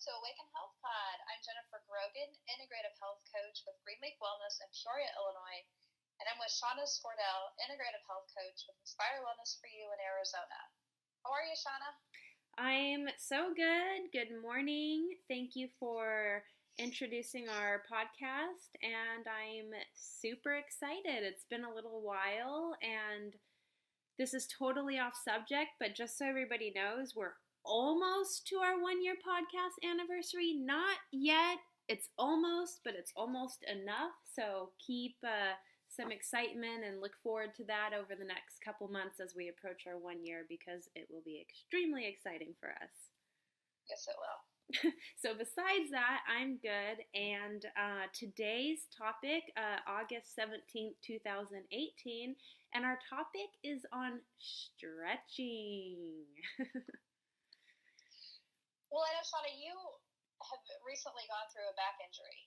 welcome to Awaken Health Pod. I'm Jennifer Grogan, Integrative Health Coach with Greenleaf Wellness in Peoria, Illinois, and I'm with Shauna Spordell, Integrative Health Coach with Inspire Wellness for You in Arizona. How are you, Shauna? I'm so good. Good morning. Thank you for introducing our podcast, and I'm super excited. It's been a little while, and this is totally off subject, but just so everybody knows, we're almost to our 1 year podcast anniversary. Not yet. It's almost, but it's almost enough. So keep some excitement and look forward to that over the next couple months as we approach our 1 year, because it will be extremely exciting for us. Yes, it will. So besides that, I'm good. And today's topic, August 17th, 2018, and our topic is on stretching. Well, I know, Shauna, you have recently gone through a back injury.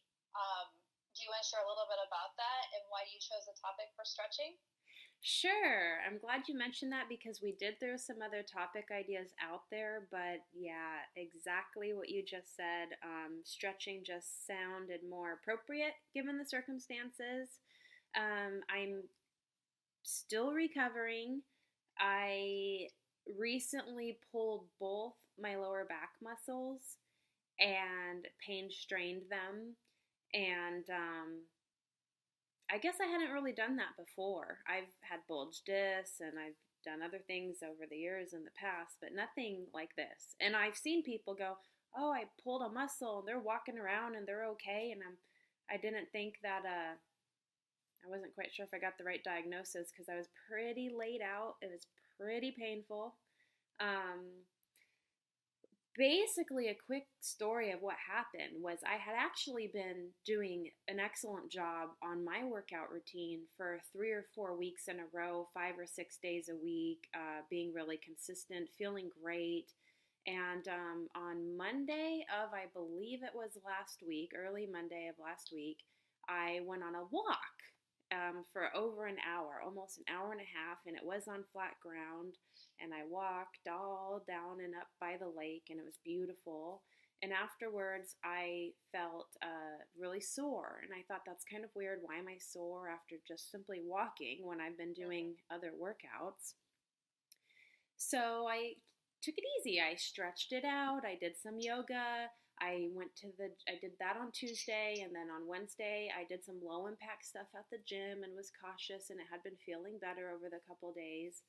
Do you want to share a little bit about that and why you chose the topic for stretching? Sure. I'm glad you mentioned that because we did throw some other topic ideas out there, but yeah, exactly what you just said. Stretching just sounded more appropriate given the circumstances. I'm still recovering. I recently pulled both my lower back muscles and pain strained them. And I guess I hadn't really done that before. I've had bulge discs and I've done other things over the years in the past, but nothing like this. And I've seen people go, "Oh, I pulled a muscle," and they're walking around and they're okay. And I didn't think that I wasn't quite sure if I got the right diagnosis because I was pretty laid out. It was pretty painful. Um, Basically, a quick story of what happened was I had actually been doing an excellent job on my workout routine for 3 or 4 weeks in a row, 5 or 6 days a week, being really consistent, feeling great. And on Monday of, I believe it was last week, early Monday of last week, I went on a walk for over an hour, almost an hour and a half, and it was on flat ground. And I walked all down and up by the lake, and it was beautiful. And afterwards, I felt really sore, and I thought that's kind of weird. Why am I sore after just simply walking when I've been doing other workouts? So I took it easy. I stretched it out. I did some yoga. I did that on Tuesday, and then on Wednesday I did some low impact stuff at the gym and was cautious, and it had been feeling better over the couple days.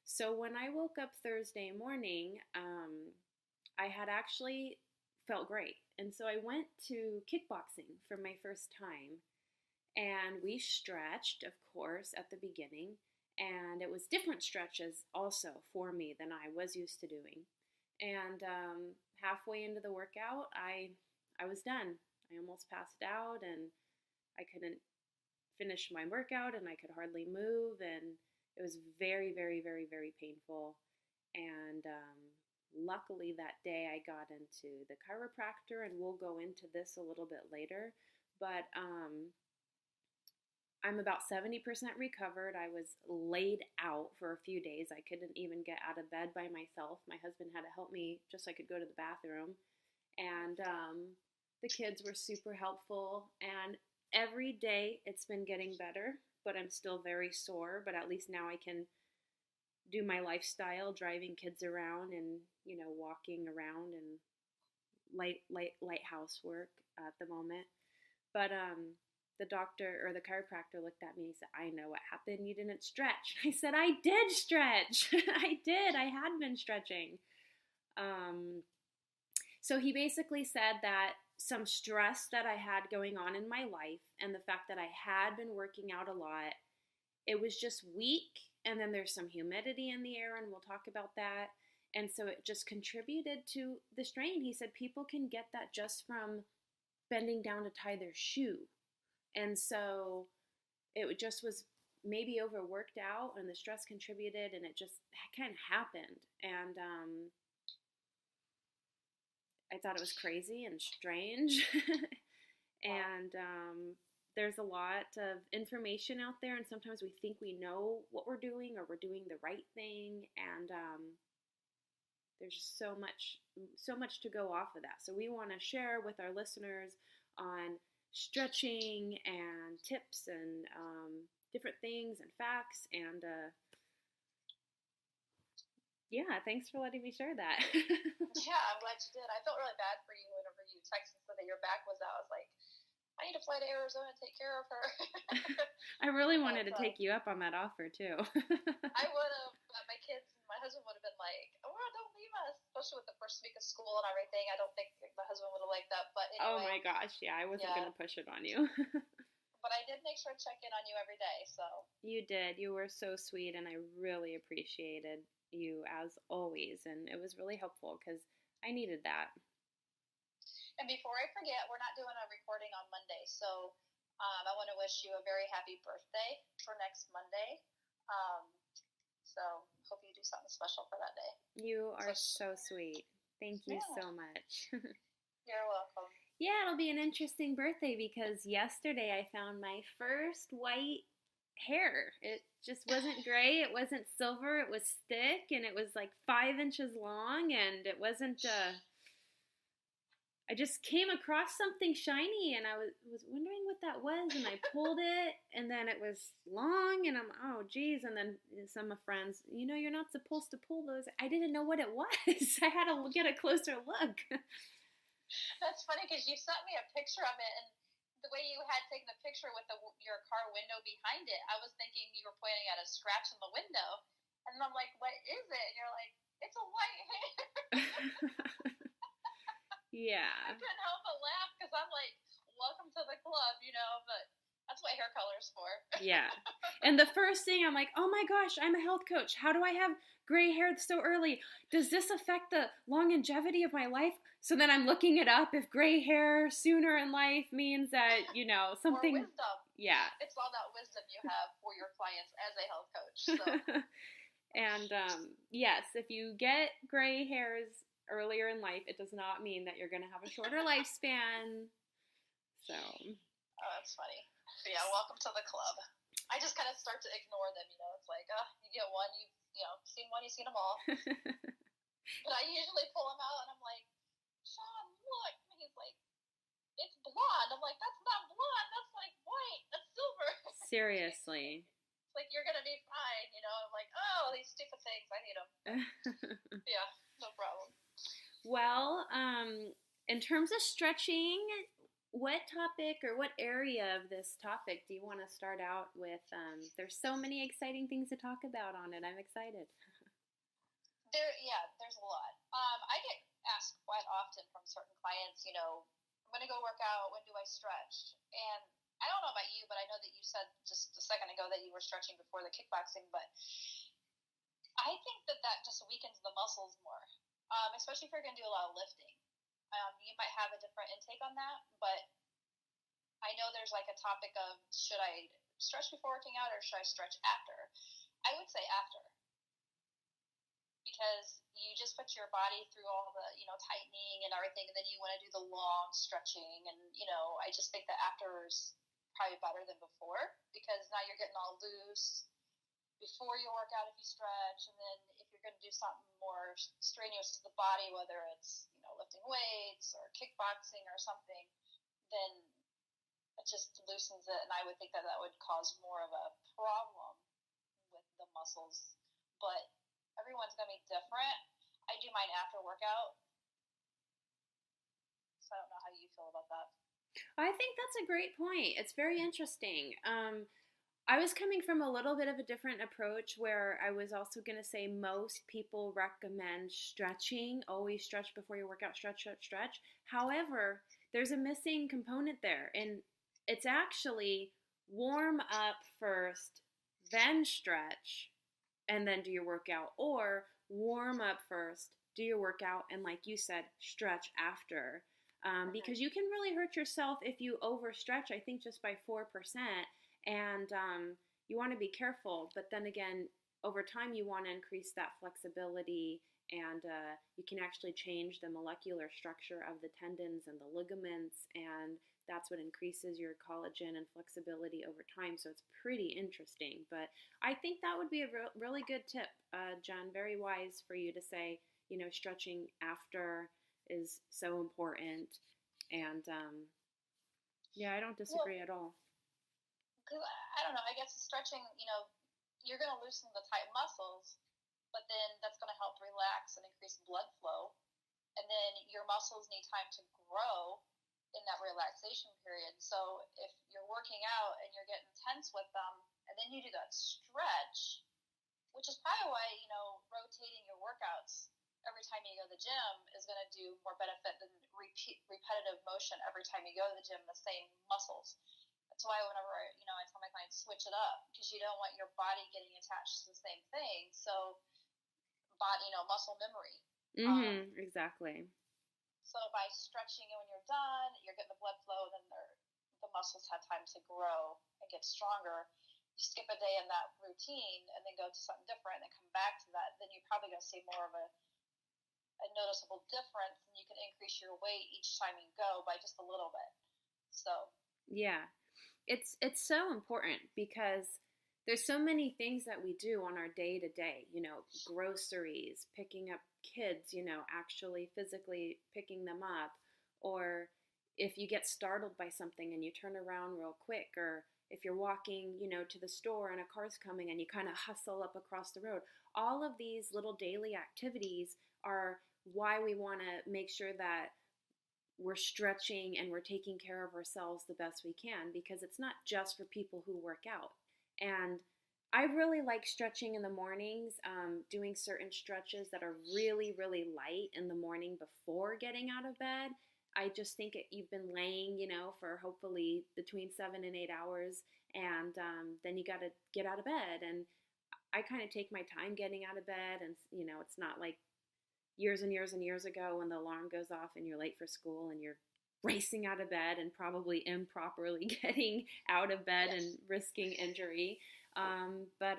So when I woke up Thursday morning, I had actually felt great. And so I went to kickboxing for my first time. And we stretched, of course, at the beginning. And it was different stretches also for me than I was used to doing. And halfway into the workout, I was done. I almost passed out and I couldn't finish my workout and I could hardly move. And it was very, very, very, very painful. And luckily that day I got into the chiropractor, and we'll go into this a little bit later. But I'm about 70% recovered. I was laid out for a few days. I couldn't even get out of bed by myself. My husband had to help me just so I could go to the bathroom. And the kids were super helpful. And every day it's been getting better, but I'm still very sore. But at least now I can do my lifestyle, driving kids around and, walking around and light housework at the moment. But the doctor or the chiropractor looked at me and he said, "I know what happened. You didn't stretch." I said, "I did stretch." I did. I had been stretching. So he basically said that some stress that I had going on in my life and the fact that I had been working out a lot, it was just weak. And then there's some humidity in the air, and we'll talk about that. And so it just contributed to the strain. He said people can get that just from bending down to tie their shoe. And so it just was maybe overworked out, and the stress contributed, and it just kind of happened. And I thought it was crazy and strange. And there's a lot of information out there, and sometimes we think we know what we're doing or we're doing the right thing. And there's just so much to go off of that. So we want to share with our listeners on stretching and tips and different things and facts. And yeah, thanks for letting me share that. Yeah, I'm glad you did. I felt really bad for you whenever you texted so that your back was out. I was like, I need to fly to Arizona and take care of her. I really wanted to take you up on that offer too. I would have. My kids and my husband would have been like, "Oh, don't leave us," especially with the first week of school and everything. I don't think my husband would have liked that. But anyway, oh my gosh, yeah, I wasn't gonna push it on you. But I did make sure to check in on you every day. So you did. You were so sweet, and I really appreciated you as always. And it was really helpful because I needed that. And before I forget, we're not doing a recording on Monday, so I want to wish you a very happy birthday for next Monday. So hope you do something special for that day. You are so sweet. Thank you so much. You're welcome. Yeah, it'll be an interesting birthday because yesterday I found my first white hair. It just wasn't gray, it wasn't silver, it was thick, and it was like 5 inches long, and it wasn't I just came across something shiny, and I was wondering what that was, and I pulled it, and then it was long, and I'm, oh, geez, and then some of friends, you're not supposed to pull those. I didn't know what it was. I had to get a closer look. That's funny because you sent me a picture of it, and the way you had taken the picture with your car window behind it, I was thinking you were pointing at a scratch in the window, and I'm like, what is it? And you're like, it's a white hair. Yeah. I couldn't help but laugh because I'm like, welcome to the club, but that's what hair color is for. Yeah. And the first thing I'm like, oh my gosh, I'm a health coach. How do I have gray hair so early? Does this affect the longevity of my life? So then I'm looking it up if gray hair sooner in life means that, something. More wisdom. Yeah. It's all that wisdom you have for your clients as a health coach. So. And yes, if you get gray hairs earlier in life, it does not mean that you're going to have a shorter lifespan. So. Oh, that's funny. So yeah, welcome to the club. I just kind of start to ignore them. It's like, you get one, you've seen one, you've seen them all. But I usually pull them out, and I'm like, Sean, look. And he's like, it's blonde. I'm like, that's not blonde. That's like white. That's silver. Seriously. It's like, you're going to be fine. I'm like, oh, these stupid things. I hate them. Yeah, no problem. Well, in terms of stretching, what topic or what area of this topic do you want to start out with? There's so many exciting things to talk about on it. I'm excited. There's a lot. I get asked quite often from certain clients, I'm going to go work out. When do I stretch? And I don't know about you, but I know that you said just a second ago that you were stretching before the kickboxing, but I think that just weakens the muscles more. Especially if you're going to do a lot of lifting. You might have a different intake on that, but I know there's like a topic of should I stretch before working out or should I stretch after? I would say after. Because you just put your body through all the, tightening and everything, and then you want to do the long stretching, and, I just think that after is probably better than before, because now you're getting all loose before you work out if you stretch, and then if you're going to do something more strenuous to the body, whether it's lifting weights or kickboxing or something, then it just loosens it, and I would think that would cause more of a problem with the muscles. But everyone's going to be different. I do mine after workout, so I don't know how you feel about that. I think that's a great point. It's very interesting. I was coming from a little bit of a different approach where I was also going to say most people recommend stretching. Always stretch before you work out, stretch. However, there's a missing component there, and it's actually warm up first, then stretch, and then do your workout, or warm up first, do your workout, and like you said, stretch after. Because you can really hurt yourself if you overstretch, I think just by 4%. And you want to be careful, but then again, over time you want to increase that flexibility, and you can actually change the molecular structure of the tendons and the ligaments, and that's what increases your collagen and flexibility over time. So it's pretty interesting, but I think that would be a really good tip, Jen. Very wise for you to say, stretching after is so important. And yeah, I don't Well, disagree at all. because I don't know, I guess stretching, you're going to loosen the tight muscles, but then that's going to help relax and increase blood flow. And then your muscles need time to grow in that relaxation period. So if you're working out and you're getting tense with them, and then you do that stretch, which is probably why, rotating your workouts every time you go to the gym is going to do more benefit than repetitive motion every time you go to the gym, the same muscles. That's why whenever, I tell my clients switch it up, because you don't want your body getting attached to the same thing. So muscle memory. Exactly. So by stretching it when you're done, you're getting the blood flow, then the muscles have time to grow and get stronger. You skip a day in that routine and then go to something different and come back to that, then you're probably going to see more of a noticeable difference, and you can increase your weight each time you go by just a little bit. So yeah, it's so important because there's so many things that we do on our day to day, groceries, picking up kids, actually physically picking them up, or if you get startled by something and you turn around real quick, or if you're walking, to the store and a car's coming and you kind of hustle up across the road. All of these little daily activities are why we want to make sure that we're stretching and we're taking care of ourselves the best we can, because it's not just for people who work out. And I really like stretching in the mornings, doing certain stretches that are really, really light in the morning before getting out of bed. I just think you've been laying, for hopefully between 7 and 8 hours, and then you got to get out of bed. And I kind of take my time getting out of bed, and it's not like years and years and years ago when the alarm goes off and you're late for school and you're racing out of bed and probably improperly getting out of bed yes. and risking injury. But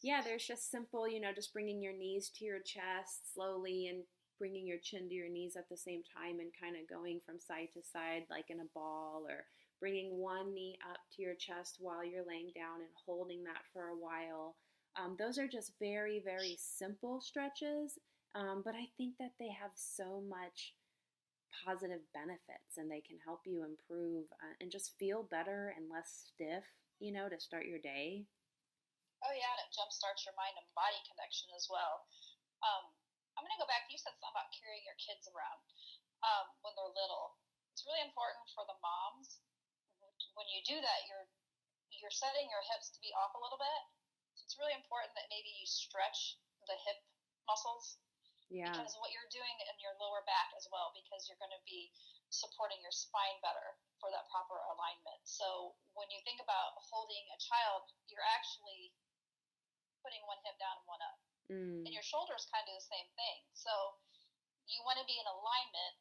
yeah, there's just simple, just bringing your knees to your chest slowly and bringing your chin to your knees at the same time and kind of going from side to side like in a ball, or bringing one knee up to your chest while you're laying down and holding that for a while. Those are just very, very simple stretches, but I think that they have so much positive benefits, and they can help you improve and just feel better and less stiff, to start your day. Oh yeah, and it jumpstarts your mind and body connection as well. I'm going to go back. You said something about carrying your kids around when they're little. It's really important for the moms. When you do that, you're setting your hips to be off a little bit. So it's really important that maybe you stretch the hip muscles. Yeah. Because what you're doing in your lower back as well, because you're going to be supporting your spine better for that proper alignment. So when you think about holding a child, you're actually putting one hip down and one up. And your shoulders kind of do the same thing. So you want to be in alignment.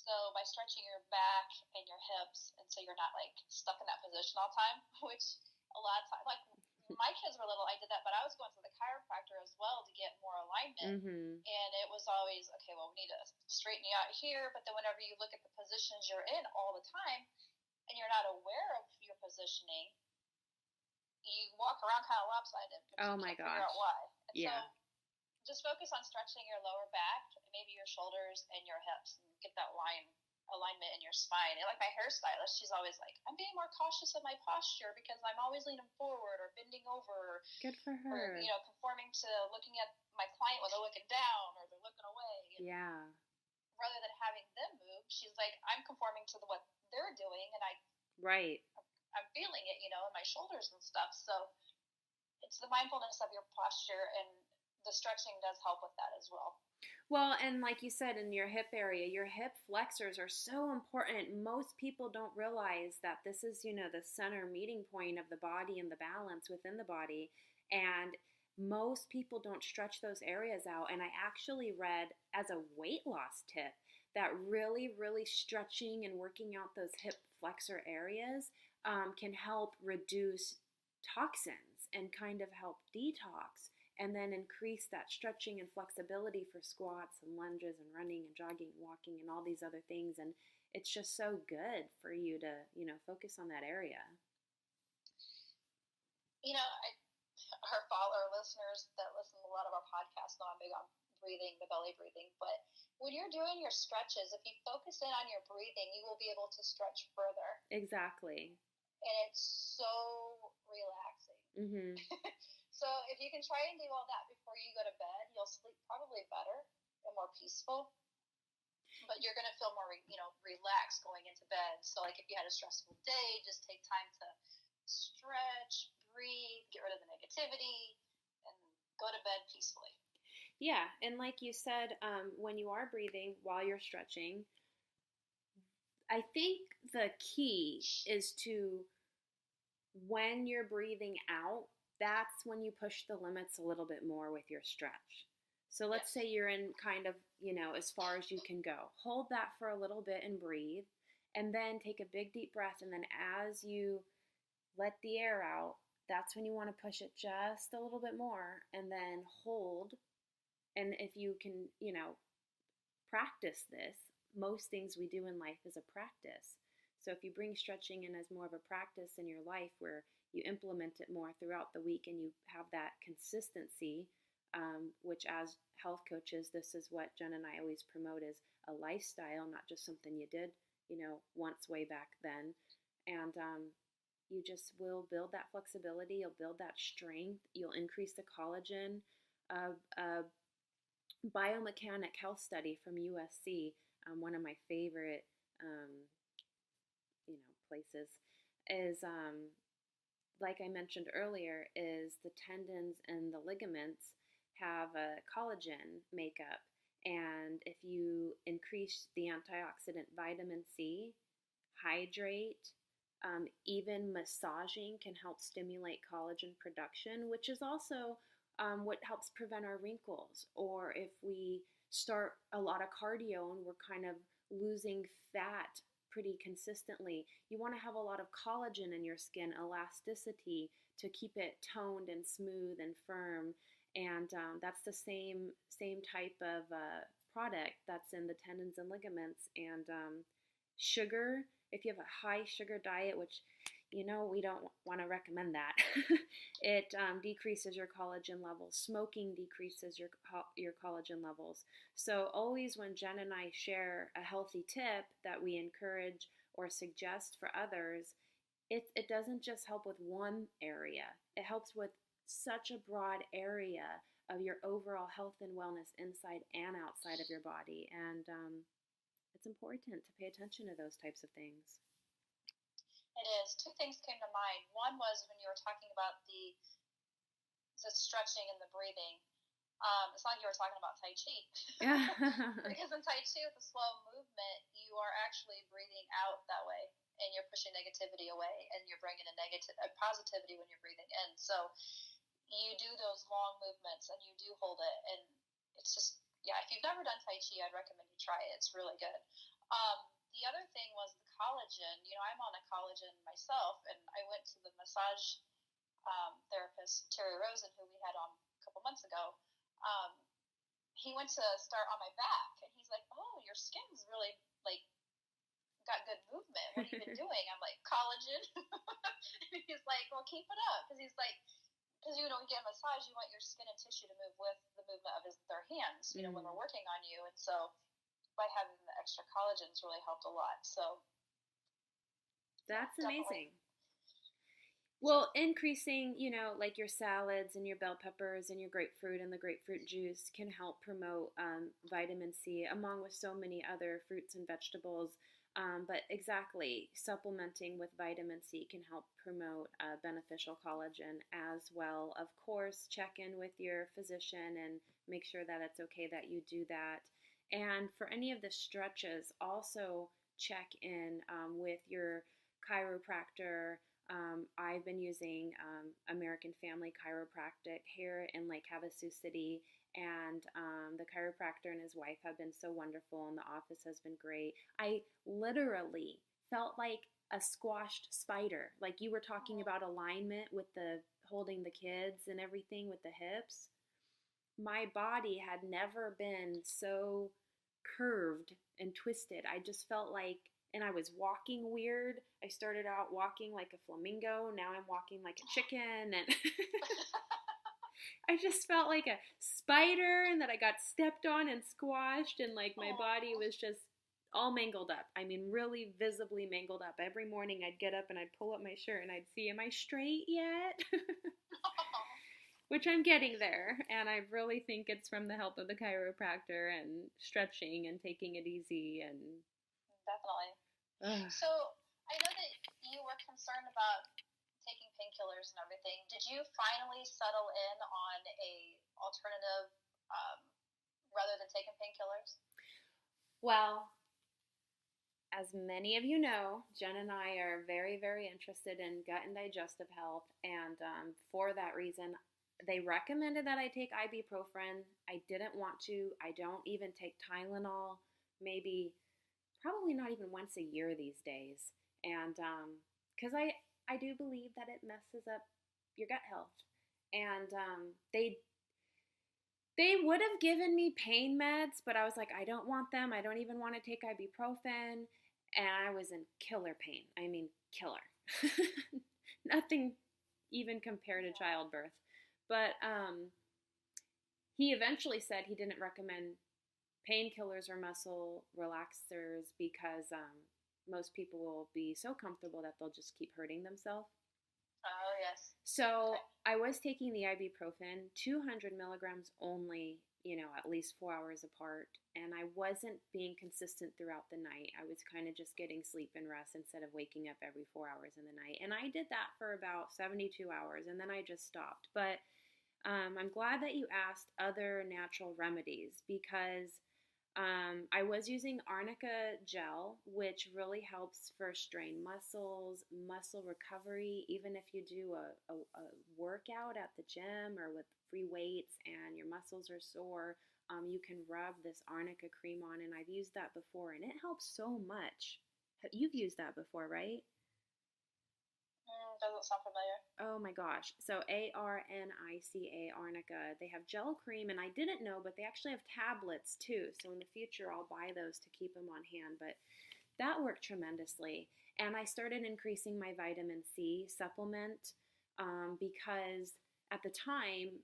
So by stretching your back and your hips, and so you're not like stuck in that position all the time, which a lot of times, like my kids were little, I did that, but I was going to the chiropractor as well to get more alignment. And it was always, okay, well, we need to straighten you out here. But then whenever you look at the positions you're in all the time and you're not aware of your positioning, you walk around kind of lopsided. Oh my gosh. Figure out why. And yeah. So just focus on stretching your lower back, maybe your shoulders and your hips, and get that alignment in your spine. And like my hairstylist, she's always like, I'm being more cautious of my posture because I'm always leaning forward or bending over. Good for her. Or, conforming to looking at my client when they're looking down or they're looking away. And yeah. Rather than having them move, she's like, I'm conforming to what they're doing, and I'm feeling it, in my shoulders and stuff. So it's the mindfulness of your posture, and the stretching does help with that as well. Well, and like you said, in your hip area, your hip flexors are so important. Most people don't realize that this is, the center meeting point of the body and the balance within the body. And most people don't stretch those areas out. And I actually read as a weight loss tip that really, really stretching and working out those hip flexor areas can help reduce toxins and kind of help detox, and then increase that stretching and flexibility for squats and lunges and running and jogging and walking and all these other things. And it's just so good for you to, focus on that area. Our listeners that listen to a lot of our podcasts know I'm big on breathing, the belly breathing. But when you're doing your stretches, if you focus in on your breathing, you will be able to stretch further. Exactly. And it's so relaxing. Mm-hmm. So if you can try and do all that before you go to bed, you'll sleep probably better and more peaceful. But you're going to feel more, relaxed going into bed. So like if you had a stressful day, just take time to stretch, breathe, get rid of the negativity, and go to bed peacefully. Yeah, and like you said, when you are breathing while you're stretching, I think the key is to, when you're breathing out, that's when you push the limits a little bit more with your stretch. So let's say you're in kind of, as far as you can go. Hold that for a little bit and breathe, and then take a big deep breath, and then as you let the air out, that's when you want to push it just a little bit more, and then hold. And if you can, practice this, most things we do in life is a practice. So if you bring stretching in as more of a practice in your life, where you implement it more throughout the week and you have that consistency, which as health coaches, this is what Jen and I always promote, is a lifestyle, not just something you did, once way back then. And you just will build that flexibility, you'll build that strength, you'll increase the collagen. Biomechanic health study from USC, one of my favorite, places, is, like I mentioned earlier, is the tendons and the ligaments have a collagen makeup. And if you increase the antioxidant vitamin C, hydrate, even massaging can help stimulate collagen production, which is also what helps prevent our wrinkles. Or if we start a lot of cardio and we're kind of losing fat pretty consistently, you want to have a lot of collagen in your skin, elasticity, to keep it toned and smooth and firm. And that's the same type of product that's in the tendons and ligaments. And sugar, if you have a high sugar diet, which we don't want to recommend that, it decreases your collagen levels. Smoking decreases your collagen levels. So always when Jen and I share a healthy tip that we encourage or suggest for others, it doesn't just help with one area. It helps with such a broad area of your overall health and wellness inside and outside of your body. And it's important to pay attention to those types of things. It is. Two things came to mind. One was when you were talking about the stretching and the breathing. It's like you were talking about Tai Chi. Because in Tai Chi, with the slow movement, you are actually breathing out that way, and you're pushing negativity away, and you're bringing a positivity when you're breathing in. So you do those long movements, and you do hold it, and it's just, if you've never done Tai Chi, I'd recommend you try it. It's really good. The other thing was the collagen. I'm on a collagen myself, and I went to the massage therapist, Terry Rosen, who we had on a couple months ago. He went to start on my back, and he's like, "Oh, your skin's really, got good movement. What have you been doing?" I'm like, "Collagen." And he's like, "Well, keep it up." Because he's like, when you get a massage, you want your skin and tissue to move with the movement of their hands, when they're working on you. And so by having the extra collagen's really helped a lot. So that's amazing. Well, increasing, like your salads and your bell peppers and your grapefruit and the grapefruit juice can help promote vitamin C, along with so many other fruits and vegetables. But exactly, supplementing with vitamin C can help promote beneficial collagen as well. Of course, check in with your physician and make sure that it's okay that you do that. And for any of the stretches, also check in with your chiropractor. I've been using American Family Chiropractic here in Lake Havasu City, and the chiropractor and his wife have been so wonderful, and the office has been great. I literally felt like a squashed spider. Like you were talking about alignment with the holding the kids and everything with the hips. My body had never been so curved and twisted. I just felt like, and I was walking weird. I started out walking like a flamingo. Now I'm walking like a chicken. And I just felt like a spider and that I got stepped on and squashed, and like my body Oh. was just all mangled up. I mean, really visibly mangled up. Every morning I'd get up and I'd pull up my shirt and I'd see, am I straight yet? Which I'm getting there. And I really think it's from the help of the chiropractor and stretching and taking it easy. And Definitely. ugh. So I know that you were concerned about taking painkillers and everything. Did you finally settle in on a alternative um, rather than taking painkillers? Well, as many of you know, Jen and I are very, very interested in gut and digestive health. And for that reason, they recommended that I take ibuprofen. I didn't want to. I don't even take Tylenol, maybe, probably not even once a year these days. And because I do believe that it messes up your gut health. And they would have given me pain meds, but I was like, I don't want them. I don't even want to take ibuprofen. And I was in killer pain. I mean, killer. Nothing even compared to childbirth. But he eventually said he didn't recommend painkillers or muscle relaxers because most people will be so comfortable that they'll just keep hurting themselves. Oh, yes. So I was taking the ibuprofen, 200 milligrams only, at least 4 hours apart. And I wasn't being consistent throughout the night. I was kind of just getting sleep and rest instead of waking up every 4 hours in the night. And I did that for about 72 hours and then I just stopped. But I'm glad that you asked other natural remedies because I was using arnica gel, which really helps for strained muscles, muscle recovery. Even if you do a workout at the gym or with free weights and your muscles are sore, you can rub this arnica cream on. And I've used that before, and it helps so much. You've used that before, right? Doesn't sound familiar. Oh my gosh. So Arnica, Arnica. They have gel cream, and I didn't know, but they actually have tablets too. So in the future, I'll buy those to keep them on hand. But that worked tremendously. And I started increasing my vitamin C supplement because at the time,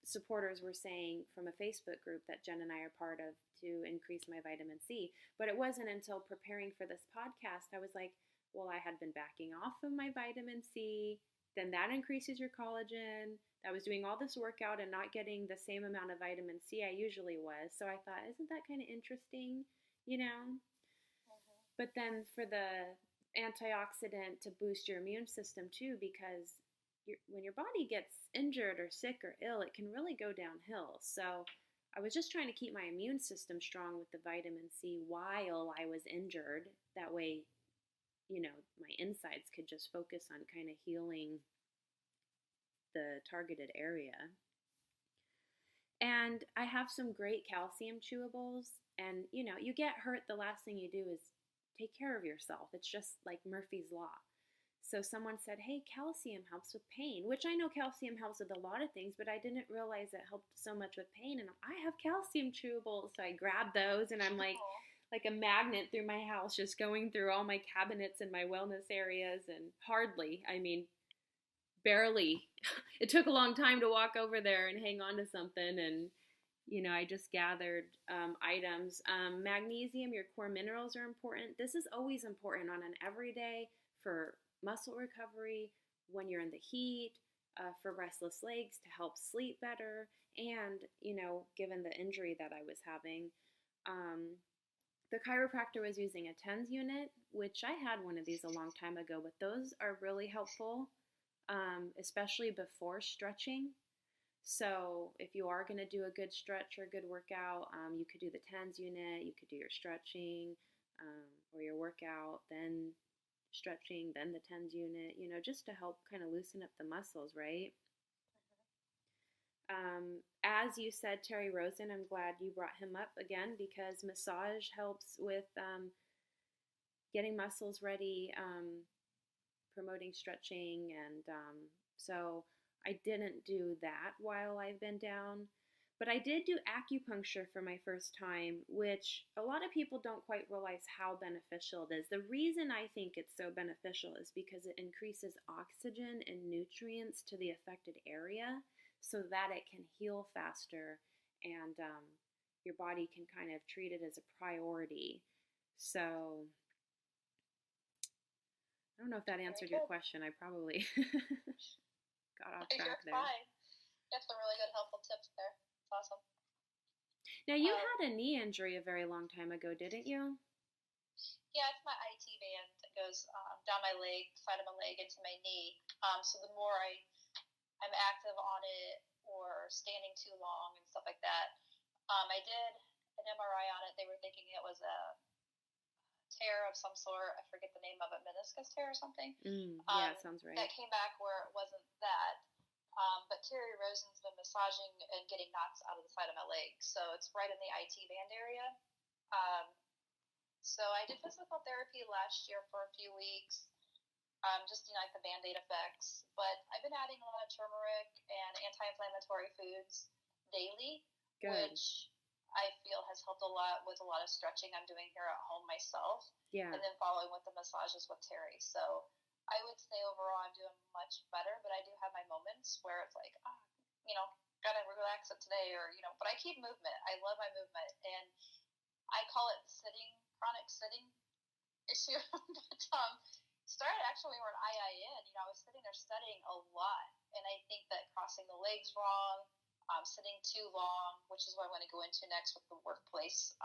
supporters were saying from a Facebook group that Jen and I are part of to increase my vitamin C. But it wasn't until preparing for this podcast, I was like, well, I had been backing off of my vitamin C. Then that increases your collagen. I was doing all this workout and not getting the same amount of vitamin C I usually was. So I thought, isn't that kind of interesting, you know? Mm-hmm. But then for the antioxidant to boost your immune system too, because when your body gets injured or sick or ill, it can really go downhill. So I was just trying to keep my immune system strong with the vitamin C while I was injured. That way, my insides could just focus on kind of healing the targeted area. And I have some great calcium chewables. And, you get hurt, the last thing you do is take care of yourself. It's just like Murphy's Law. So someone said, hey, calcium helps with pain, which I know calcium helps with a lot of things, but I didn't realize it helped so much with pain. And I have calcium chewables. So I grabbed those and I'm like a magnet through my house, just going through all my cabinets and my wellness areas. And barely. It took a long time to walk over there and hang on to something. And, I just gathered items. Magnesium, your core minerals are important. This is always important on an everyday for muscle recovery, when you're in the heat, for restless legs to help sleep better. And, given the injury that I was having, the chiropractor was using a TENS unit, which I had one of these a long time ago, but those are really helpful, especially before stretching. So if you are going to do a good stretch or a good workout, you could do the TENS unit, you could do your stretching or your workout, then stretching, then the TENS unit, just to help kind of loosen up the muscles, right? As you said, Terry Rosen, I'm glad you brought him up again because massage helps with getting muscles ready, promoting stretching. And so I didn't do that while I've been down. But I did do acupuncture for my first time, which a lot of people don't quite realize how beneficial it is. The reason I think it's so beneficial is because it increases oxygen and nutrients to the affected area so that it can heal faster and your body can kind of treat it as a priority. So I don't know if that answered your question. I probably got off track You're there. fine. You have some really good helpful tips there. It's awesome. Now, you had a knee injury a very long time ago, didn't you? Yeah, it's my IT band that goes down my leg, side of my leg, into my knee. So the more I'm active on it or standing too long and stuff like that, I did an MRI on it. They were thinking it was a tear of some sort. I forget the name of it, meniscus tear or something. Yeah, sounds right. That came back where it wasn't that. But Terry Rosen's been massaging and getting knots out of the side of my leg. So it's right in the IT band area. So I did physical therapy last year for a few weeks, just like the Band-Aid effects. But I've been adding a lot of turmeric and anti-inflammatory foods daily, which I feel has helped a lot with a lot of stretching I'm doing here at home myself. Yeah. And then following with the massages with Terry. So I would say overall I'm doing much better, but I do have my moments where it's like, gotta relax it today, or, but I keep movement. I love my movement, and I call it chronic sitting issue. But started actually when IIN. I was sitting there studying a lot, and I think that crossing the legs wrong, sitting too long, which is what I'm going to go into next with the workplace.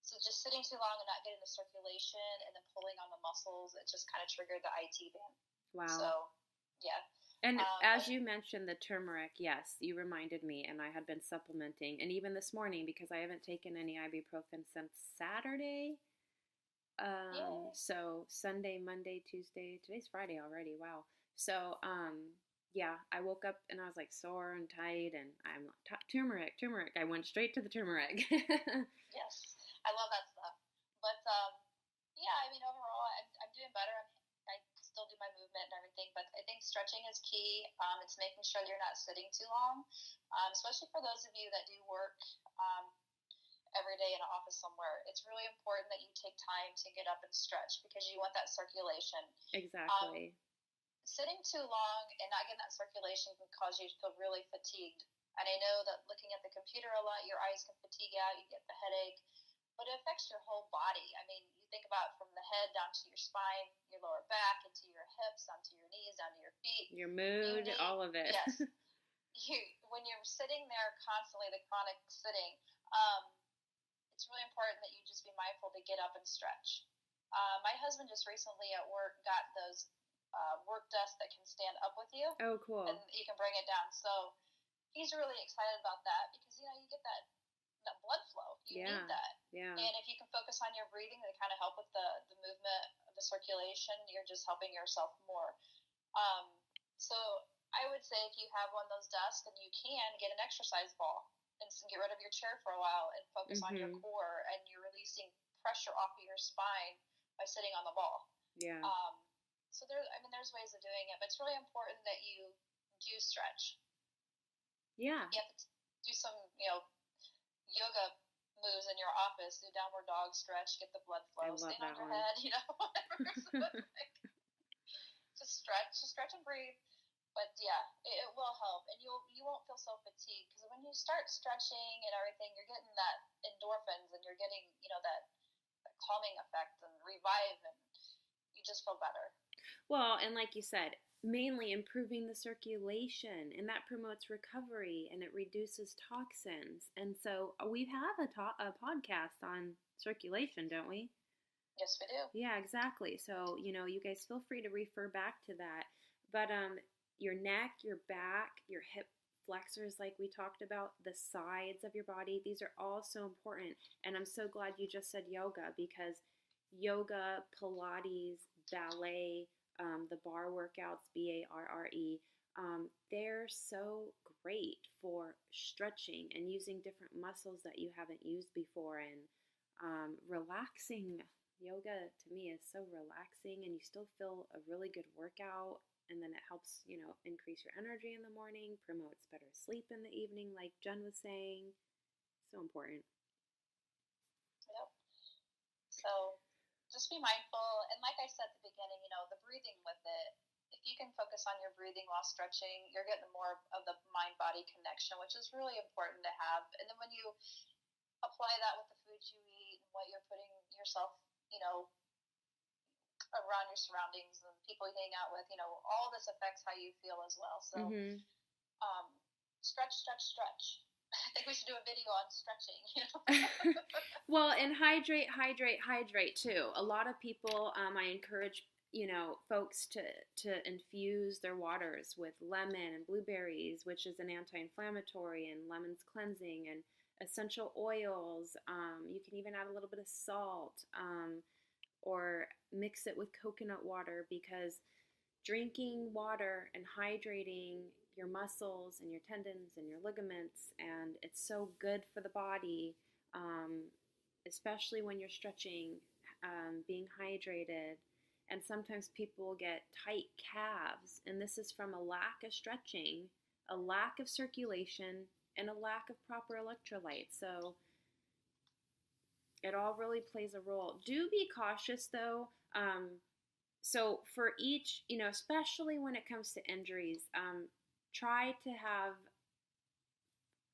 So just sitting too long and not getting the circulation and then pulling on the muscles, it just kind of triggered the IT band. Wow. So, yeah. And as you mentioned the turmeric, yes, you reminded me, and I had been supplementing. And even this morning, because I haven't taken any ibuprofen since Saturday. So Sunday, Monday, Tuesday, today's Friday already. Wow. So, yeah, I woke up and I was like sore and tight, and I'm like, turmeric. I went straight to the turmeric. Yes. I love that stuff. But, yeah, I mean, overall, I'm doing better. I still do my movement and everything, but I think stretching is key. It's making sure you're not sitting too long, especially for those of you that do work every day in an office somewhere. It's really important that you take time to get up and stretch because you want that circulation. Exactly. Sitting too long and not getting that circulation can cause you to feel really fatigued. And I know that looking at the computer a lot, your eyes can fatigue out, you get the headache. But it affects your whole body. I mean, you think about from the head down to your spine, your lower back, into your hips, down to your knees, down to your feet. Your mood, all of it. Yes. When you're sitting there constantly, the chronic sitting, it's really important that you just be mindful to get up and stretch. My husband just recently at work got those work desks that can stand up with you. Oh, cool. And you can bring it down. So he's really excited about that because, you get that blood flow. You need that. Yeah. And if you can focus on your breathing to kind of help with the movement, the circulation, you're just helping yourself more. So I would say if you have one of those desks, then you can get an exercise ball and get rid of your chair for a while and focus on your core, and you're releasing pressure off of your spine by sitting on the ball. Yeah. So there's ways of doing it, but it's really important that you do stretch. Yeah. You have to do some, yoga moves in your office, do downward dog stretch, get the blood flow, stand on your head, whatever. Just stretch and breathe. But yeah, it will help, and you won't feel so fatigued because when you start stretching and everything, you're getting that endorphins, and you're getting that calming effect and revive, and you just feel better. Well, and like you said, mainly improving the circulation, and that promotes recovery and it reduces toxins. And so we have a podcast on circulation, don't we? Yes, we do. Yeah, exactly. So, you guys feel free to refer back to that. But your neck, your back, your hip flexors, like we talked about, the sides of your body, these are all so important. And I'm so glad you just said yoga, because yoga, Pilates, ballet, the bar workouts, BARRE, they're so great for stretching and using different muscles that you haven't used before, and relaxing. Yoga to me is so relaxing, and you still feel a really good workout and then it helps, increase your energy in the morning, promotes better sleep in the evening, like Jen was saying. So important. Yep. So just be mindful. And like I said at the beginning, the breathing with it, if you can focus on your breathing while stretching, you're getting more of the mind-body connection, which is really important to have. And then when you apply that with the foods you eat and what you're putting yourself, around your surroundings and people you hang out with, all this affects how you feel as well. So stretch, stretch, stretch. I think we should do a video on stretching. Well, and hydrate, hydrate, hydrate too. A lot of people, I encourage, folks to infuse their waters with lemon and blueberries, which is an anti-inflammatory, and lemon's cleansing, and essential oils. You can even add a little bit of salt, or mix it with coconut water, because drinking water and hydrating your muscles and your tendons and your ligaments, and it's so good for the body, especially when you're stretching, being hydrated. And sometimes people get tight calves, and this is from a lack of stretching, a lack of circulation, and a lack of proper electrolytes. So it all really plays a role. Do be cautious though. So for each, especially when it comes to injuries, try to have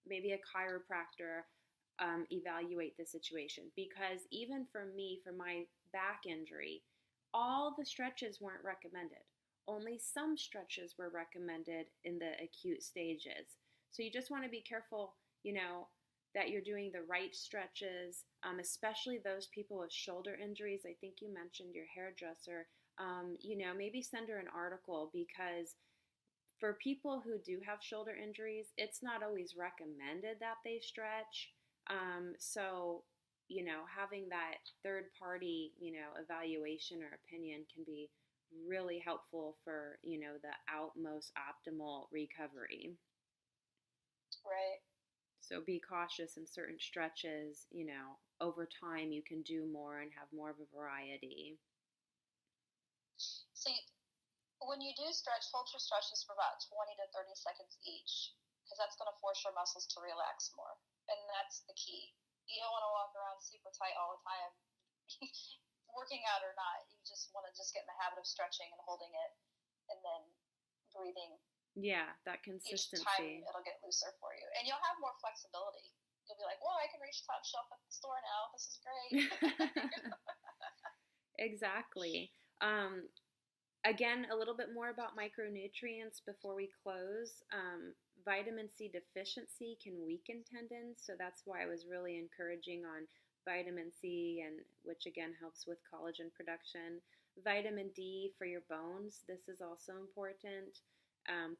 maybe a chiropractor evaluate the situation, because even for me, for my back injury, all the stretches weren't recommended. Only some stretches were recommended in the acute stages. So you just want to be careful, that you're doing the right stretches, especially those people with shoulder injuries. I think you mentioned your hairdresser. Maybe send her an article, because for people who do have shoulder injuries, it's not always recommended that they stretch. So, having that third party, evaluation or opinion can be really helpful for, the most optimal recovery. Right. So be cautious in certain stretches, over time you can do more and have more of a variety. See, when you do stretch, hold your stretches for about 20 to 30 seconds each, because that's going to force your muscles to relax more. And that's the key. You don't want to walk around super tight all the time, working out or not. You just want to get in the habit of stretching and holding it, and then breathing. Yeah, that consistency. Each time it'll get looser for you. And you'll have more flexibility. You'll be like, whoa, I can reach the top shelf at the store now. This is great. Exactly. Again, a little bit more about micronutrients before we close. Vitamin C deficiency can weaken tendons, so that's why I was really encouraging on vitamin C, and which again helps with collagen production. Vitamin D for your bones, this is also important.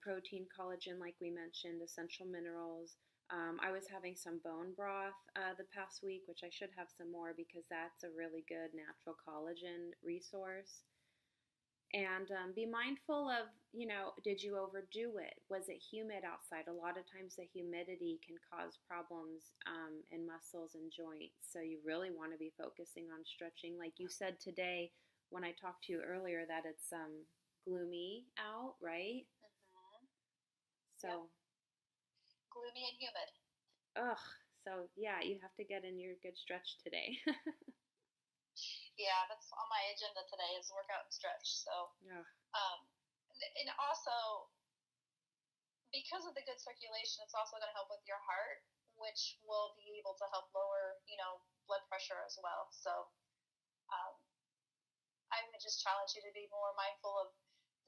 Protein, collagen, like we mentioned, essential minerals. I was having some bone broth the past week, which I should have some more, because that's a really good natural collagen resource. And be mindful of, did you overdo it? Was it humid outside? A lot of times the humidity can cause problems in muscles and joints. So you really want to be focusing on stretching. Like you said today, when I talked to you earlier, that it's gloomy out, right? Mm-hmm. So yep. Gloomy and humid. Ugh. So yeah, you have to get in your good stretch today. Yeah, that's on my agenda today, is workout and stretch. So, yeah. And also, because of the good circulation, it's also going to help with your heart, which will be able to help lower, blood pressure as well. So, I would just challenge you to be more mindful of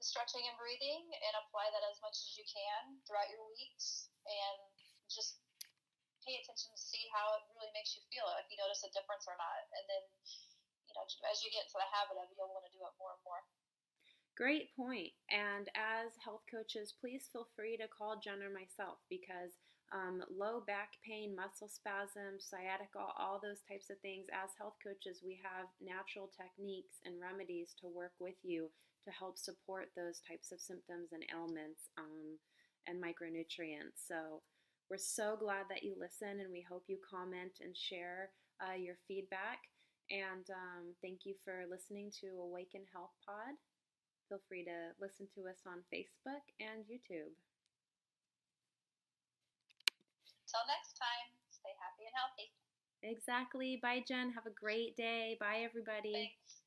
the stretching and breathing, and apply that as much as you can throughout your weeks, and just pay attention to see how it really makes you feel, if you notice a difference or not. And then, as you get into the habit of it, you'll want to do it more and more. Great point. And as health coaches, please feel free to call Jen or myself, because low back pain, muscle spasms, sciatica, all those types of things, as health coaches, we have natural techniques and remedies to work with you to help support those types of symptoms and ailments, and micronutrients. So we're so glad that you listen, and we hope you comment and share your feedback. And thank you for listening to Awaken Health Pod. feel free to listen to us on Facebook and YouTube. Till next time, stay happy and healthy. Exactly. Bye, Jen. Have a great day. Bye, everybody. Thanks.